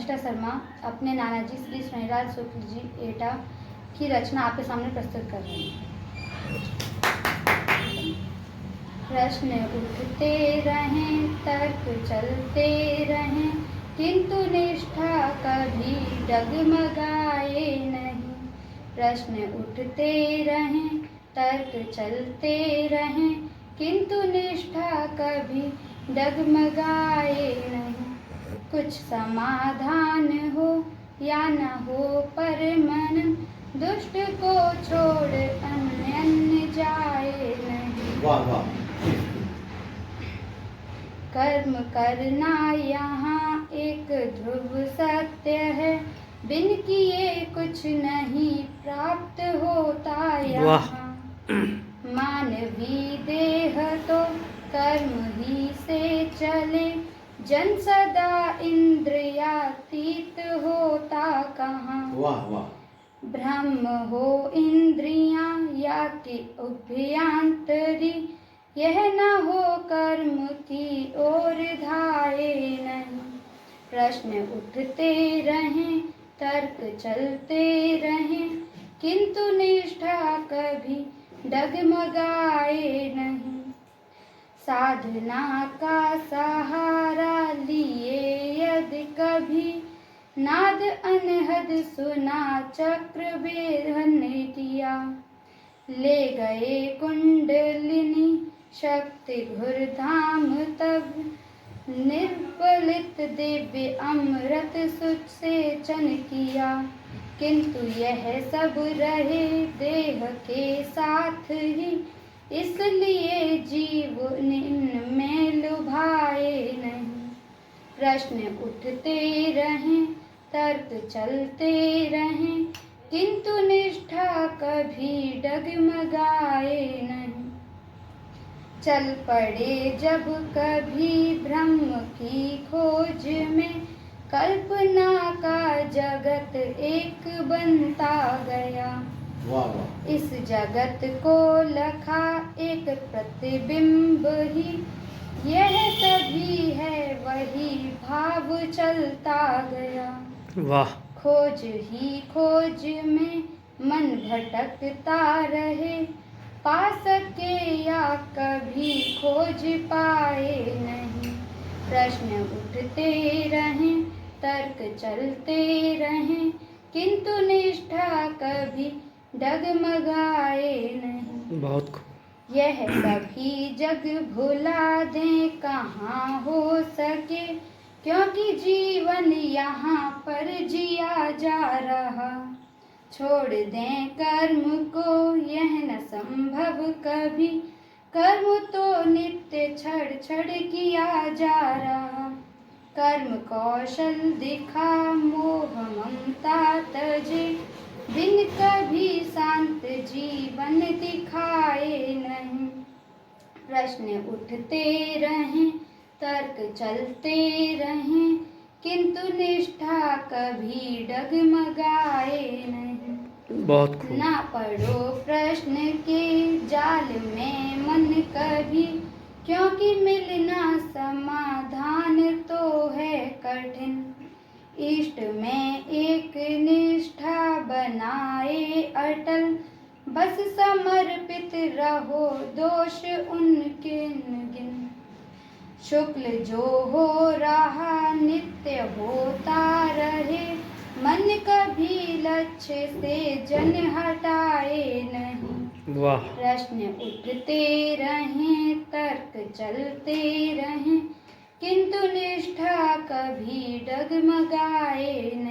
धर्मिष्ठा शर्मा अपने नाना जी श्री स्नेहलाल शुक्ल जी एटा की रचना आपके सामने प्रस्तुत कर रहे हैं। प्रश्न उठते रहें, तर्क चलते रहें, किंतु निष्ठा कभी डगमगाए नहीं। प्रश्न उठते रहें, तर्क चलते रहें, किंतु निष्ठा कभी डगमगाए नहीं। कुछ समाधान हो या न हो पर मन दुष्ट को छोड़ अन्य जाए नहीं। वाह वाह। कर्म करना यहाँ एक ध्रुव सत्य है, बिन किए कुछ नहीं प्राप्त होता यहाँ। मानवी देह तो कर्म ही से चले, जन सदा इंद्रियातीत होता कहाँ। वाह वाह। ब्रह्म हो इंद्रियां या कि उभयांतरी, यह न हो कर्म की ओर धाये नहीं। प्रश्न उठते रहें, तर्क चलते रहें, किंतु निष्ठा कभी डगमगाए नहीं। साधना का सहारा लिए यदि कभी, नाद अनहद सुना चक्र बेधन किया। ले गए कुंडलिनी शक्ति घुरधाम तब, निर्बलित दिव्य अमृत सुच से चन किया। किंतु यह सब रहे देह के साथ ही, इसलिए जीव इनमें लुभाए नहीं। प्रश्न उठते रहें, तर्क चलते रहें, किंतु निष्ठा कभी डगमगाए नहीं। चल पड़े जब कभी ब्रह्म की खोज में, कल्पना का जगत एक बनता गया। वाह वाह। इस जगत को लखा एक प्रतिबिंब ही, यह सभी है वही भाव चलता गया। वाह। खोज ही खोज में मन भटकता रहे, पा सके या कभी खोज पाए नहीं। प्रश्न उठते रहें, तर्क चलते रहें, किंतु निष्ठा कभी डगमगाए नहीं। बहुत खूब। यह सभी जग भुला दें कहाँ हो सके, क्योंकि जीवन यहाँ पर जिया जा रहा। छोड़ दें कर्म को यह न संभव कभी, कर्म तो नित्य छड़ छड़ किया जा रहा। कर्म कौशल दिखा मोह ममता तजे, दिन कभी शांत जीवन दिखाए नहीं। प्रश्न उठते रहें, तर्क चलते रहें, किंतु निष्ठा कभी डगमगाए नहीं। बहुत खूब। ना पड़ो प्रश्न के जाल में मन कभी, क्योंकि मिलना समाधान तो है कठिन। इष्ट में एक निष्ठा बनाए अटल, बस समर्पित रहो दोष उनके गिन। शुक्ल जो हो रहा नित्य होता रहे, मन कभी लक्ष्य से जन हटाए नहीं। वाह। प्रश्न उठते रहें, तर्क चलते रहें, किंतु निष्ठा कभी डगमगाए नहीं।